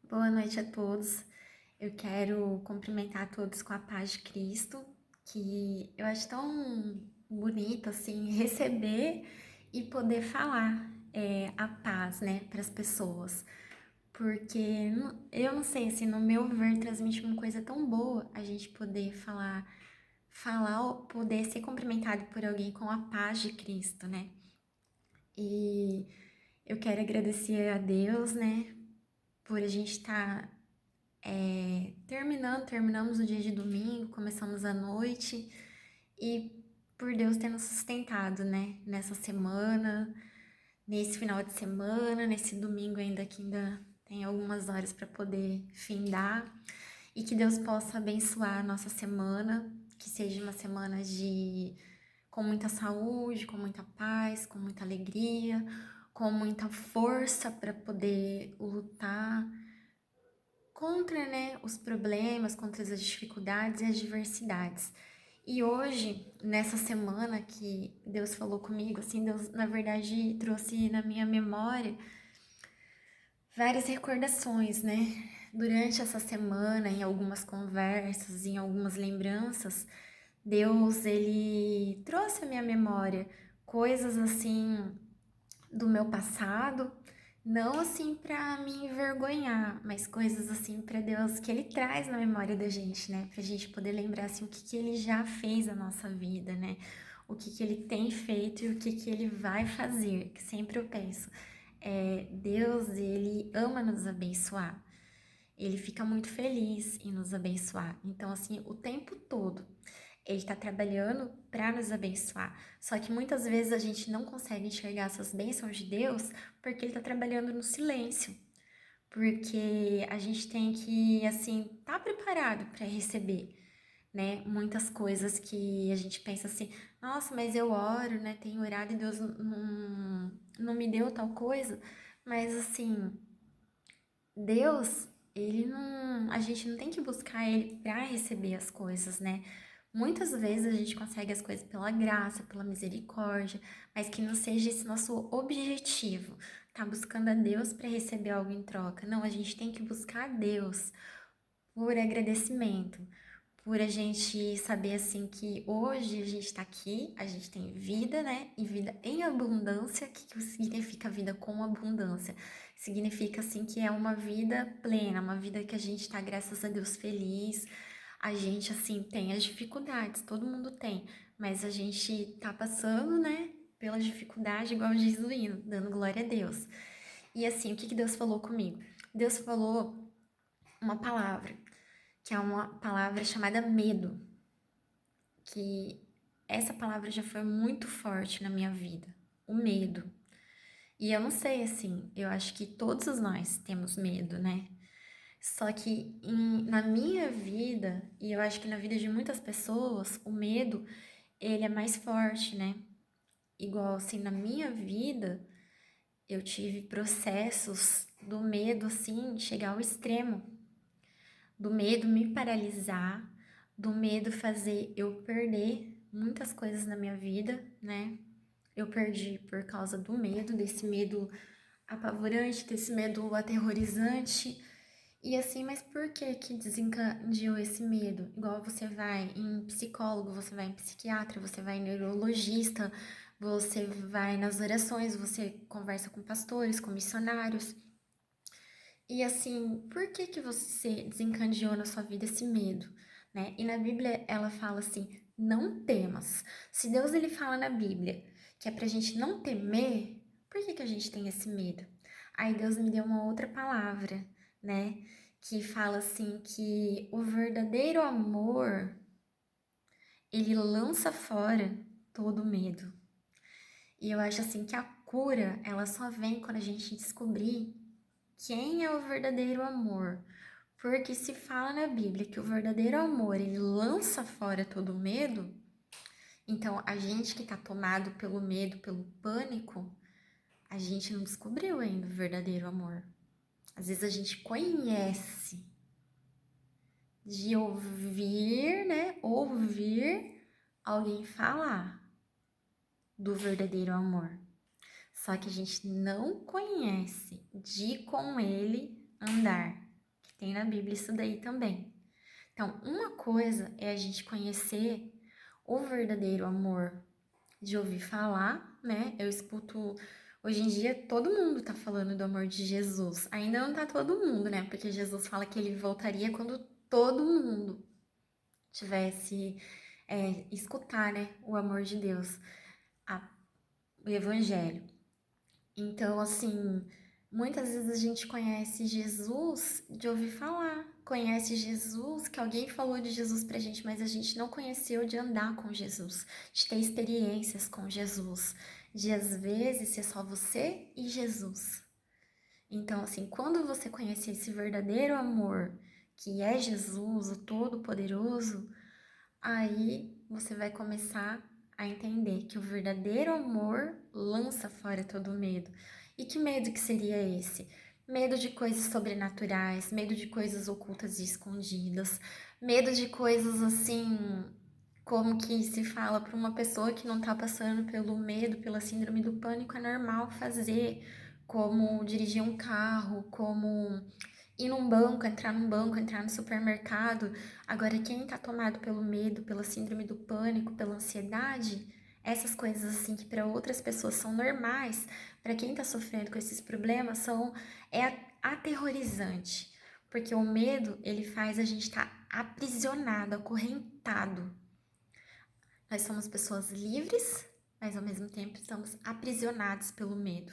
Boa noite a todos. Eu quero cumprimentar todos com a paz de Cristo, que eu acho tão bonito assim receber e poder falar a paz, né, para as pessoas, porque eu não sei assim, no meu ver transmite uma coisa tão boa a gente poder falar ou poder ser cumprimentado por alguém com a paz de Cristo, né? E eu quero agradecer a Deus, né, por a gente estar terminamos o dia de domingo, começamos a noite e por Deus ter nos sustentado, né? Nessa semana, nesse final de semana, nesse domingo ainda tem algumas horas para poder findar e que Deus possa abençoar a nossa semana, que seja uma semana de com muita saúde, com muita paz, com muita alegria, com muita força para poder lutar contra, né, os problemas, contra as dificuldades e as diversidades. E hoje, nessa semana que Deus falou comigo, assim, Deus, na verdade, trouxe na minha memória várias recordações, né? Durante essa semana, em algumas conversas, em algumas lembranças, Deus, ele trouxe à minha memória coisas assim do meu passado, não assim pra me envergonhar, mas coisas assim pra Deus que Ele traz na memória da gente, né? Pra gente poder lembrar assim o que Ele já fez na nossa vida, né? O que Ele tem feito e o que Ele vai fazer. Que sempre eu penso, Deus, Ele ama nos abençoar. Ele fica muito feliz em nos abençoar. Então, assim, o tempo todo ele está trabalhando para nos abençoar. Só que muitas vezes a gente não consegue enxergar essas bênçãos de Deus porque ele está trabalhando no silêncio. Porque a gente tem que, assim, estar preparado para receber, né? Muitas coisas que a gente pensa assim, nossa, mas eu oro, né? Tenho orado e Deus não me deu tal coisa. Mas, assim, Deus, ele não, a gente não tem que buscar ele para receber as coisas, né? Muitas vezes a gente consegue as coisas pela graça, pela misericórdia, mas que não seja esse nosso objetivo, tá buscando a Deus para receber algo em troca. Não, a gente tem que buscar a Deus por agradecimento, por a gente saber assim que hoje a gente está aqui, a gente tem vida, né? E vida em abundância. O que significa vida com abundância? Significa assim que é uma vida plena, uma vida que a gente está, graças a Deus, feliz. A gente assim tem as dificuldades, todo mundo tem, mas a gente tá passando, né? Pela dificuldade, igual diz o hino, dando glória a Deus. E assim, o que Deus falou comigo? Deus falou uma palavra que é uma palavra chamada medo, que essa palavra já foi muito forte na minha vida, o medo. E eu não sei, assim, eu acho que todos nós temos medo, né? Só que na minha vida, e eu acho que na vida de muitas pessoas, o medo, ele é mais forte, né? Igual, assim, na minha vida, eu tive processos do medo, assim, chegar ao extremo, do medo me paralisar, do medo fazer eu perder muitas coisas na minha vida, né? Eu perdi por causa do medo, desse medo apavorante, desse medo aterrorizante. E assim, mas por que que desencadeou esse medo? Igual você vai em psicólogo, você vai em psiquiatra, você vai em neurologista, você vai nas orações, você conversa com pastores, com missionários. E assim, por que que você desencadeou na sua vida esse medo, né? E na Bíblia ela fala assim: "Não temas". Se Deus ele fala na Bíblia que é pra gente não temer, por que que a gente tem esse medo? Aí Deus me deu uma outra palavra, né? Que fala assim que o verdadeiro amor, ele lança fora todo medo. E eu acho assim que a cura, ela só vem quando a gente descobrir quem é o verdadeiro amor? Porque se fala na Bíblia que o verdadeiro amor, ele lança fora todo medo, então a gente que tá tomado pelo medo, pelo pânico, a gente não descobriu ainda o verdadeiro amor. Às vezes a gente conhece de ouvir, né? Ouvir alguém falar do verdadeiro amor. Só que a gente não conhece de com ele andar. Tem na Bíblia isso daí também. Então, uma coisa é a gente conhecer o verdadeiro amor de ouvir falar, né? Eu escuto, hoje em dia, todo mundo tá falando do amor de Jesus. Ainda não tá todo mundo, né? Porque Jesus fala que ele voltaria quando todo mundo tivesse, escutar, né? O amor de Deus, o evangelho. Então, assim, muitas vezes a gente conhece Jesus de ouvir falar, conhece Jesus, que alguém falou de Jesus pra gente, mas a gente não conheceu de andar com Jesus, de ter experiências com Jesus, de às vezes ser só você e Jesus. Então, assim, quando você conhecer esse verdadeiro amor, que é Jesus, o Todo-Poderoso, aí você vai começar a entender que o verdadeiro amor lança fora todo medo. E que medo que seria esse? Medo de coisas sobrenaturais, medo de coisas ocultas e escondidas, medo de coisas assim, como que se fala para uma pessoa que não tá passando pelo medo, pela síndrome do pânico, é normal fazer, como dirigir um carro, como ir num banco, entrar no supermercado. Agora, quem tá tomado pelo medo, pela síndrome do pânico, pela ansiedade, essas coisas assim que para outras pessoas são normais, para quem tá sofrendo com esses problemas aterrorizante, porque o medo, ele faz a gente estar aprisionado, acorrentado. Nós somos pessoas livres, mas ao mesmo tempo estamos aprisionados pelo medo.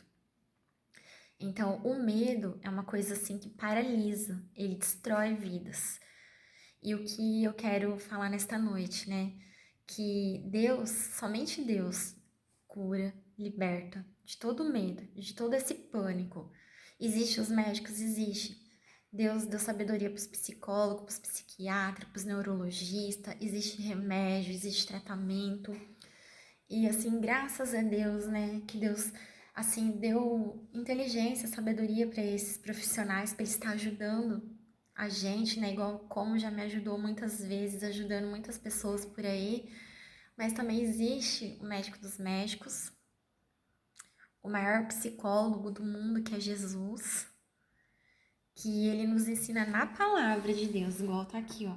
Então, o medo é uma coisa assim que paralisa, ele destrói vidas. E o que eu quero falar nesta noite, né? Que Deus, somente Deus, cura, liberta de todo medo, de todo esse pânico. Existem os médicos, existe. Deus deu sabedoria para os psicólogos, para os psiquiatras, para os neurologistas, existe remédio, existe tratamento. E assim, graças a Deus, né, que Deus assim deu inteligência, sabedoria para esses profissionais, para estar ajudando a gente, né, igual como já me ajudou muitas vezes, ajudando muitas pessoas por aí. Mas também existe o médico dos médicos, o maior psicólogo do mundo, que é Jesus, que ele nos ensina na palavra de Deus, igual tá aqui, ó.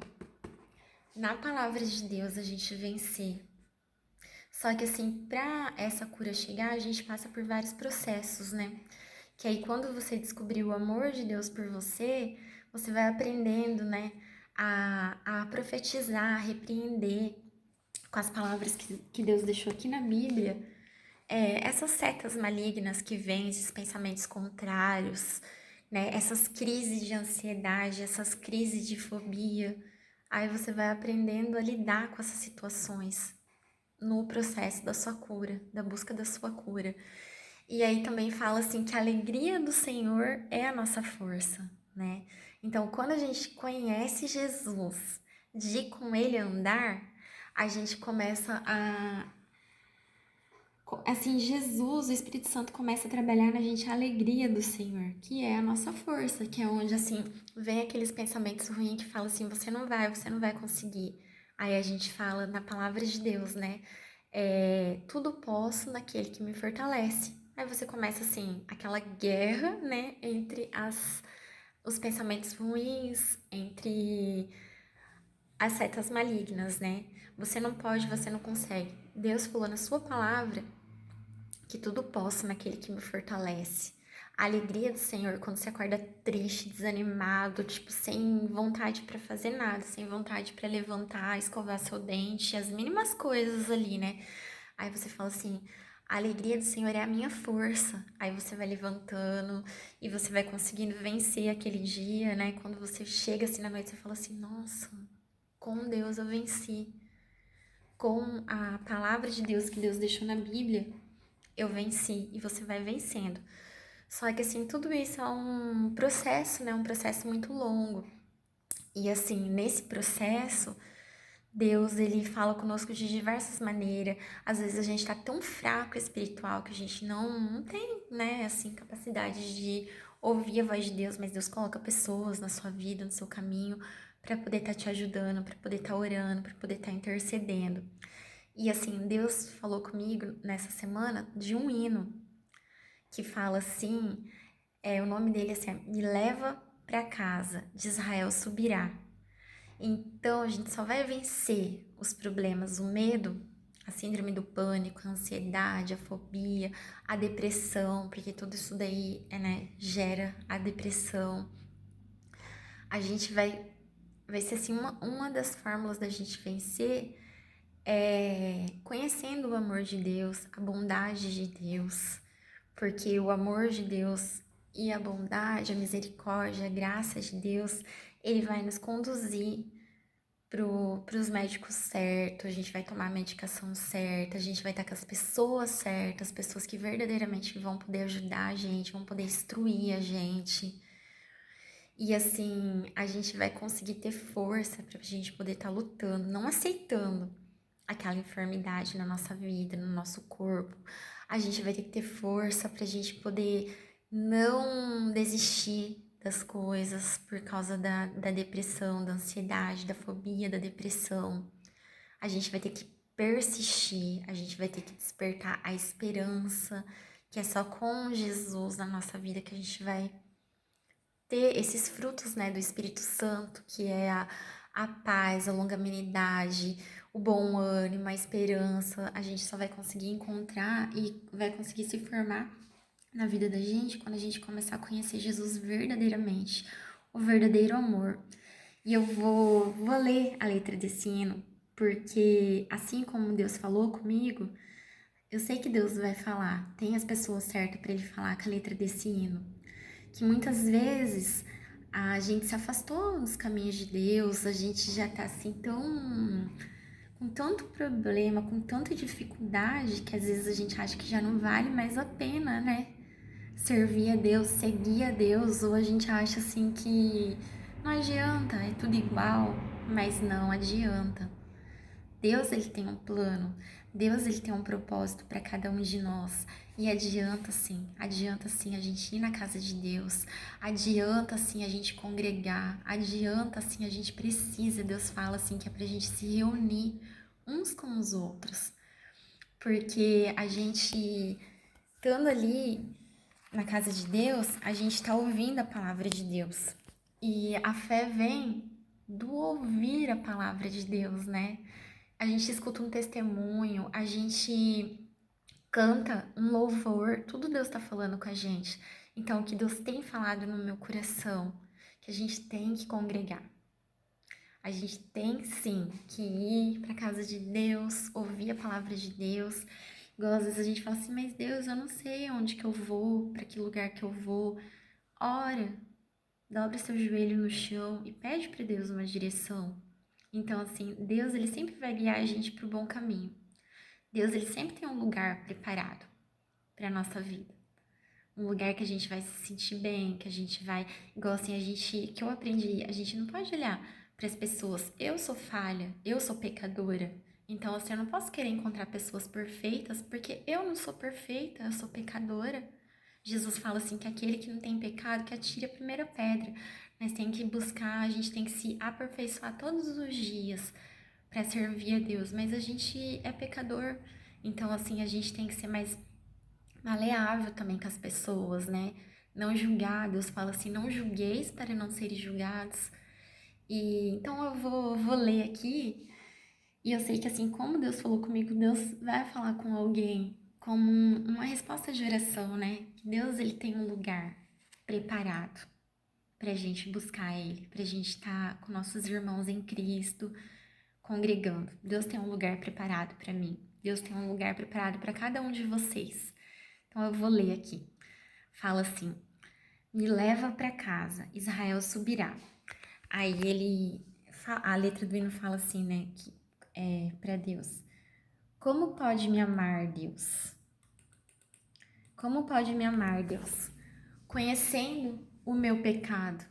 Na palavra de Deus a gente vencer. Só que assim, para essa cura chegar, a gente passa por vários processos, né? Que aí quando você descobrir o amor de Deus por você, você vai aprendendo, né? A profetizar, a repreender com as palavras que Deus deixou aqui na Bíblia. Essas setas malignas que vêm, esses pensamentos contrários, né? Essas crises de ansiedade, essas crises de fobia. Aí você vai aprendendo a lidar com essas situações no processo da sua cura, da busca da sua cura. E aí também fala assim que a alegria do Senhor é a nossa força, né? Então, quando a gente conhece Jesus, de ir com ele andar, a gente começa assim, Jesus, o Espírito Santo começa a trabalhar na gente a alegria do Senhor, que é a nossa força, que é onde, assim, vem aqueles pensamentos ruins que falam assim, você não vai conseguir. Aí a gente fala na palavra de Deus, né? Tudo posso naquele que me fortalece. Aí você começa, assim, aquela guerra, né, entre os pensamentos ruins, entre as setas malignas, né? Você não pode, você não consegue. Deus falou na sua palavra que tudo posso naquele que me fortalece. A alegria do Senhor quando você acorda triste, desanimado, tipo, sem vontade para fazer nada, sem vontade para levantar, escovar seu dente, as mínimas coisas ali, né? Aí você fala assim: a alegria do Senhor é a minha força. Aí você vai levantando e você vai conseguindo vencer aquele dia, né? Quando você chega assim na noite, você fala assim: nossa, com Deus eu venci. Com a palavra de Deus que Deus deixou na Bíblia, eu venci, e você vai vencendo. Só que assim, tudo isso é um processo, né? Um processo muito longo. E assim, nesse processo, Deus, ele fala conosco de diversas maneiras. Às vezes a gente tá tão fraco espiritual que a gente não tem, né, assim, capacidade de ouvir a voz de Deus, mas Deus coloca pessoas na sua vida, no seu caminho, para poder estar te ajudando, para poder estar orando, para poder estar intercedendo. E assim, Deus falou comigo nessa semana de um hino que fala assim, o nome dele assim, Me leva para casa de Israel subirá. Então, a gente só vai vencer os problemas, o medo, a síndrome do pânico, a ansiedade, a fobia, a depressão, porque tudo isso daí, né, gera a depressão. A gente vai ser assim, uma das fórmulas da gente vencer é conhecendo o amor de Deus, a bondade de Deus, porque o amor de Deus e a bondade, a misericórdia, a graça de Deus, ele vai nos conduzir para os médicos certos, a gente vai tomar a medicação certa, a gente vai estar com as pessoas certas, pessoas que verdadeiramente vão poder ajudar a gente, vão poder instruir a gente. E assim, a gente vai conseguir ter força para a gente poder estar lutando, não aceitando aquela enfermidade na nossa vida, no nosso corpo. A gente vai ter que ter força para a gente poder não desistir das coisas por causa da depressão, da ansiedade, da fobia, da depressão. A gente vai ter que persistir, a gente vai ter que despertar a esperança, que é só com Jesus na nossa vida que a gente vai ter esses frutos, né, do Espírito Santo, que é a paz, a longanimidade, o bom ânimo, a esperança. A gente só vai conseguir encontrar e vai conseguir se formar na vida da gente quando a gente começar a conhecer Jesus verdadeiramente, o verdadeiro amor. E eu vou ler a letra desse hino, porque assim como Deus falou comigo, eu sei que Deus vai falar, tem as pessoas certas para ele falar com a letra desse hino. Que muitas vezes a gente se afastou dos caminhos de Deus, a gente já tá assim tão com tanto problema, com tanta dificuldade, que às vezes a gente acha que já não vale mais a pena, né? Servir a Deus, seguir a Deus, ou a gente acha assim que não adianta, é tudo igual, mas não adianta. Deus, ele tem um plano, Deus, ele tem um propósito para cada um de nós. E adianta sim a gente ir na casa de Deus, adianta sim a gente congregar, adianta sim a gente precisa. Deus fala assim que é pra gente se reunir uns com os outros, porque a gente estando ali na casa de Deus, a gente tá ouvindo a palavra de Deus. E a fé vem do ouvir a palavra de Deus, né? A gente escuta um testemunho, a gente canta um louvor, tudo Deus está falando com a gente. Então, o que Deus tem falado no meu coração, que a gente tem que congregar. A gente tem sim que ir para a casa de Deus, ouvir a palavra de Deus. Igual às vezes a gente fala assim, mas Deus, eu não sei onde que eu vou, para que lugar que eu vou. Ora, dobra seu joelho no chão e pede para Deus uma direção. Então, assim, Deus, ele sempre vai guiar a gente para o bom caminho. Deus, ele sempre tem um lugar preparado para nossa vida. Um lugar que a gente vai se sentir bem, que a gente vai, igual assim, que eu aprendi, a gente não pode olhar para as pessoas, eu sou falha, eu sou pecadora. Então, assim, eu não posso querer encontrar pessoas perfeitas, porque eu não sou perfeita, eu sou pecadora. Jesus fala assim que aquele que não tem pecado, que atire a primeira pedra. Mas tem que buscar, a gente tem que se aperfeiçoar todos os dias para servir a Deus. Mas a gente é pecador, então assim, a gente tem que ser mais maleável também com as pessoas, né? Não julgar, Deus fala assim, não julgueis para não serem julgados. E então eu vou ler aqui, e eu sei que assim, como Deus falou comigo, Deus vai falar com alguém como uma resposta de oração, né? Que Deus, ele tem um lugar preparado pra gente buscar ele, pra gente estar com nossos irmãos em Cristo, congregando. Deus tem um lugar preparado para mim. Deus tem um lugar preparado para cada um de vocês. Então eu vou ler aqui. Fala assim: me leva para casa, Israel subirá. Aí a letra do hino fala assim, né, que é para Deus. Como pode me amar, Deus? Como pode me amar, Deus? Conhecendo o meu pecado.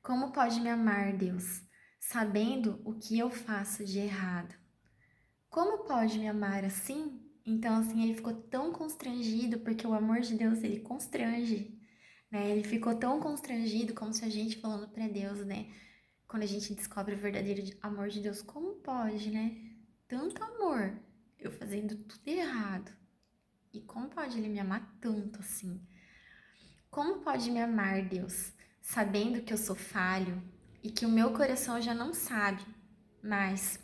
Como pode me amar, Deus? Sabendo o que eu faço de errado. Como pode me amar assim? Então, assim, ele ficou tão constrangido, porque o amor de Deus, ele constrange, né? Ele ficou tão constrangido, como se a gente falando para Deus, né? Quando a gente descobre o verdadeiro amor de Deus, como pode, né? Tanto amor, eu fazendo tudo errado. E como pode ele me amar tanto assim? Como pode me amar, Deus? sabendo que eu sou falho e que o meu coração já não sabe mais,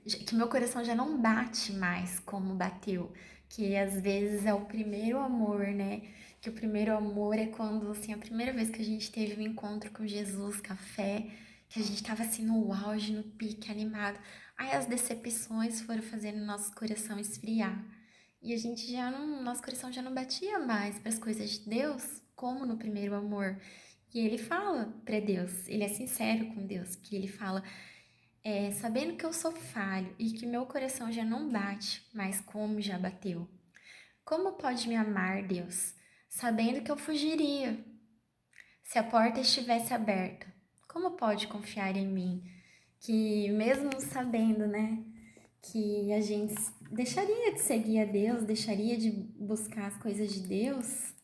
que meu coração já não bate mais como bateu, que às vezes é o primeiro amor, né? Que o primeiro amor é quando, assim, a primeira vez que a gente teve um encontro com Jesus, café, que a gente tava assim no auge, no pique, animado. Aí as decepções foram fazendo nosso coração esfriar. E a gente já não, nosso coração já não batia mais para as coisas de Deus, como no primeiro amor. E ele fala para Deus, ele é sincero com Deus, que ele fala: sabendo que eu sou falho e que meu coração já não bate, mas como já bateu. Como pode me amar, Deus, sabendo que eu fugiria se a porta estivesse aberta? Como pode confiar em mim, que mesmo sabendo, né, que a gente deixaria de seguir a Deus, deixaria de buscar as coisas de Deus,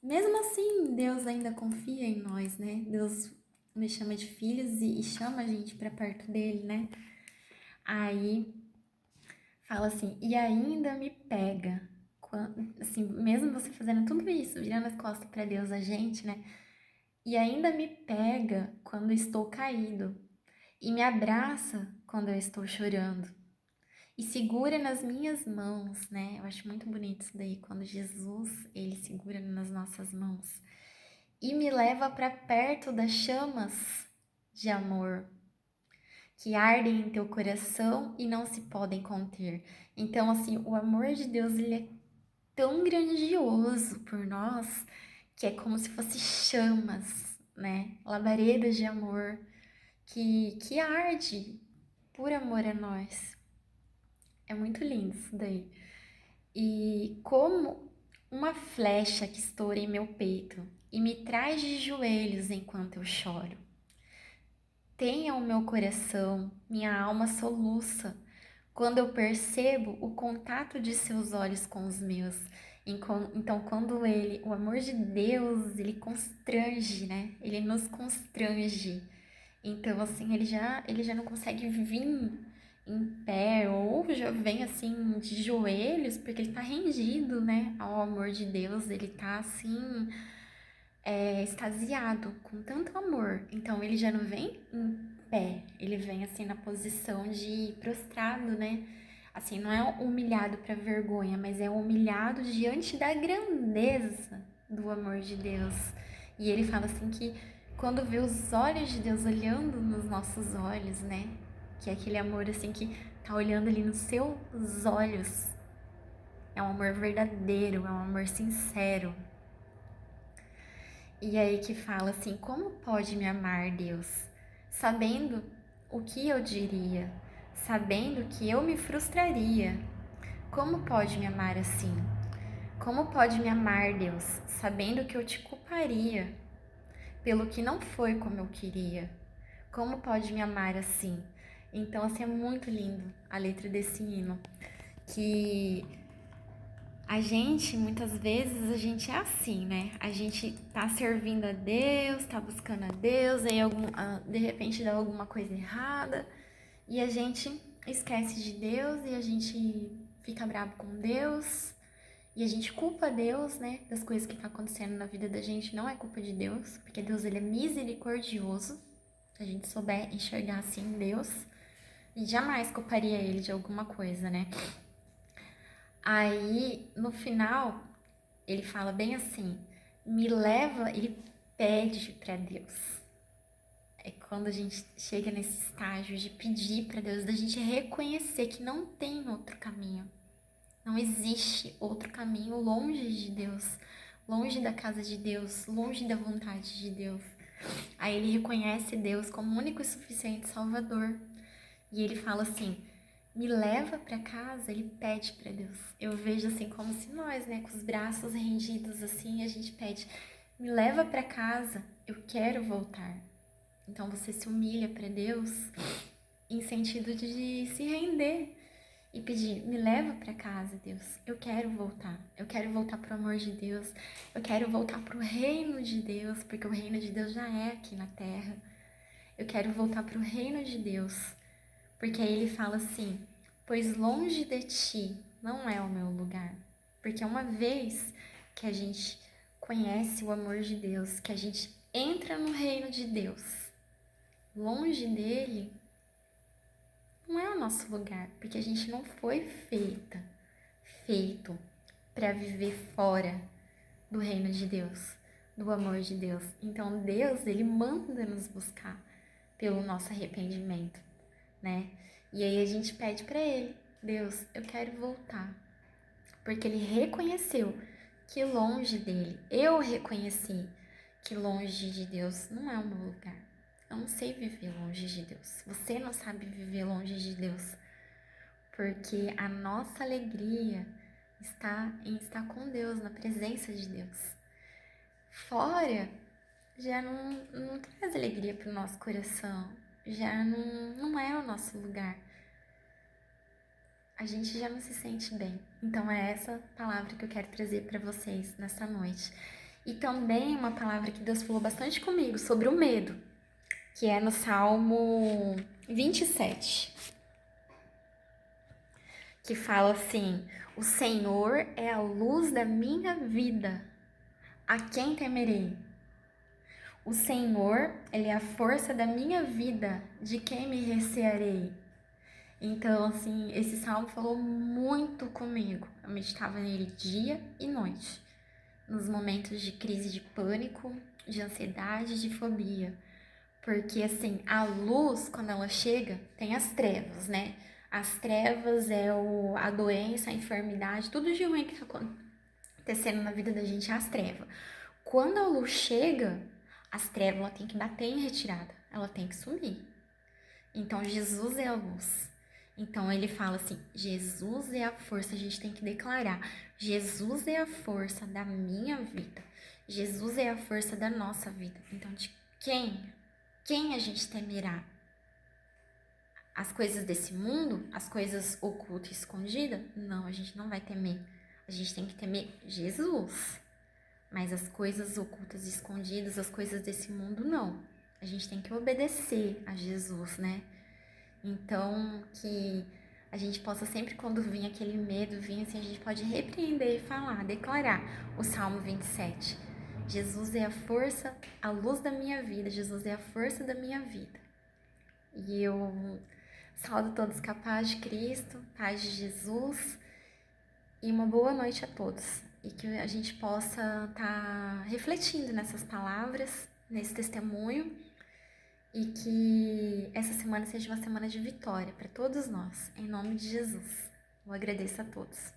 mesmo assim, Deus ainda confia em nós, né? Deus nos chama de filhos e chama a gente para perto dele, né? Aí fala assim, e ainda me pega. Assim, mesmo você fazendo tudo isso, virando as costas para Deus, a gente, né? E ainda me pega quando estou caído. E me abraça quando eu estou chorando. E segura nas minhas mãos, né? Eu acho muito bonito isso daí, quando Jesus, ele segura nas nossas mãos. E me leva para perto das chamas de amor que ardem em teu coração e não se podem conter. Então, assim, o amor de Deus, ele é tão grandioso por nós que é como se fosse chamas, né? Labaredas de amor que arde por amor a nós. É muito lindo isso daí. E como uma flecha que estoura em meu peito e me traz de joelhos enquanto eu choro. Tenha o meu coração, minha alma soluça, quando eu percebo o contato de seus olhos com os meus. Então, quando o amor de Deus, ele constrange, né? Ele nos constrange. Então, assim, ele já não consegue vir em pé, ou já vem assim de joelhos, porque ele tá rendido, né, ao amor de Deus, ele tá assim, extasiado com tanto amor. Então ele já não vem em pé, ele vem assim na posição de prostrado, né? Assim, não é humilhado para vergonha, mas é humilhado diante da grandeza do amor de Deus. E ele fala assim que quando vê os olhos de Deus olhando nos nossos olhos, né? Que é aquele amor assim que tá olhando ali nos seus olhos. É um amor verdadeiro, é um amor sincero. E aí que fala assim, como pode me amar, Deus? Sabendo o que eu diria, sabendo que eu me frustraria. Como pode me amar assim? Como pode me amar, Deus, sabendo que eu te culparia pelo que não foi como eu queria? Como pode me amar assim? Então, assim, é muito lindo a letra desse hino, que a gente, muitas vezes, a gente é assim, né? A gente tá servindo a Deus, tá buscando a Deus, aí de repente dá alguma coisa errada e a gente esquece de Deus e a gente fica bravo com Deus e a gente culpa Deus, né? Das coisas que tá acontecendo na vida da gente, não é culpa de Deus, porque Deus, ele é misericordioso. Se a gente souber enxergar assim Deus, e jamais culparia ele de alguma coisa, né? Aí, no final, ele fala bem assim, me leva, ele pede para Deus. É quando a gente chega nesse estágio de pedir para Deus, da gente reconhecer que não tem outro caminho. Não existe outro caminho longe de Deus, longe da casa de Deus, longe da vontade de Deus. Aí ele reconhece Deus como único e suficiente Salvador. E ele fala assim, me leva para casa, ele pede para Deus. Eu vejo assim como se nós, né, com os braços rendidos assim, a gente pede, me leva para casa, eu quero voltar. Então você se humilha para Deus em sentido de se render e pedir, me leva para casa, Deus. Eu quero voltar. Eu quero voltar pro amor de Deus. Eu quero voltar pro reino de Deus, porque o reino de Deus já é aqui na terra. Eu quero voltar pro reino de Deus. Porque aí ele fala assim, pois longe de ti não é o meu lugar. Porque uma vez que a gente conhece o amor de Deus, que a gente entra no reino de Deus, longe dele, não é o nosso lugar, porque a gente não foi feito para viver fora do reino de Deus, do amor de Deus. Então Deus, ele manda nos buscar pelo nosso arrependimento, né? E aí a gente pede para ele: Deus, eu quero voltar. Porque ele reconheceu que longe dele, eu reconheci que longe de Deus não é o meu lugar. Eu não sei viver longe de Deus. Você não sabe viver longe de Deus. Porque a nossa alegria está em estar com Deus, na presença de Deus. Fora já não traz alegria para o nosso coração. Já não é o nosso lugar. A gente já não se sente bem. Então é essa palavra que eu quero trazer para vocês nessa noite. E também uma palavra que Deus falou bastante comigo sobre o medo, que é no Salmo 27, que fala assim: o Senhor é a luz da minha vida, a quem temerei? O Senhor, ele é a força da minha vida, de quem me recearei? Então, assim, esse salmo falou muito comigo. Eu meditava nele dia e noite, nos momentos de crise de pânico, de ansiedade, de fobia. Porque, assim, a luz, quando ela chega, tem as trevas, né? As trevas é a doença, a enfermidade, tudo de ruim que tá acontecendo na vida da gente é as trevas. Quando a luz chega, as trevas ela tem que bater em retirada, ela tem que sumir. Então, Jesus é a luz. Então, ele fala assim: Jesus é a força, a gente tem que declarar: Jesus é a força da minha vida. Jesus é a força da nossa vida. Então, de quem a gente temerá? As coisas desse mundo? As coisas ocultas e escondidas? Não, a gente não vai temer. A gente tem que temer Jesus. Mas as coisas ocultas e escondidas, as coisas desse mundo, não. A gente tem que obedecer a Jesus, né? Então, que a gente possa sempre, quando vir aquele medo, vir assim, a gente pode repreender e falar, declarar o Salmo 27. Jesus é a força, a luz da minha vida. Jesus é a força da minha vida. E eu saúdo todos com a paz de Cristo, paz de Jesus. E uma boa noite a todos. E que a gente possa estar refletindo nessas palavras, nesse testemunho. E que essa semana seja uma semana de vitória para todos nós, em nome de Jesus. Eu agradeço a todos.